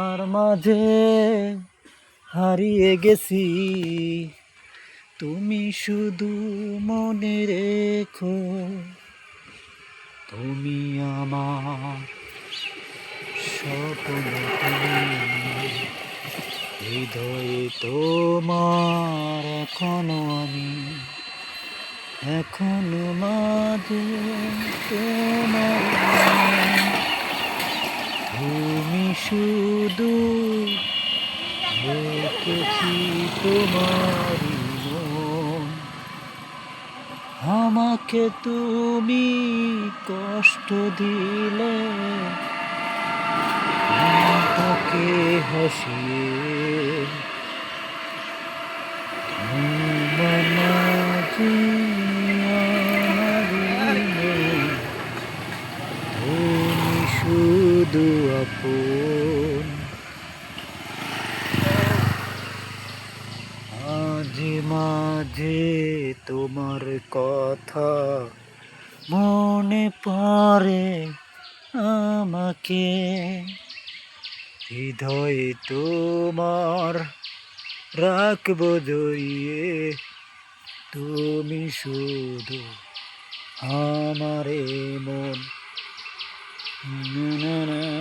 তোমার মাঝে হারিয়ে গেছি, তুমি শুধু মনে রেখো, তুমি আমার স্বপ্ন, তুমি হৃদয়ে তোমার এখনো মাঝে তোমার তুমি শুধু রেখেছি তোমারই মন, আমাকে তুমি কষ্ট দিলে তাকে হাসিয়ে তোমার মাঝে আমারই মন, তুমি শুধু আপন। মাঝে মাঝে তোমার কথা মনে পড়ে আমাকে, হৃদয়ে তোমার রাখবো জড়িয়ে, তুমি শুধু আমারে মন।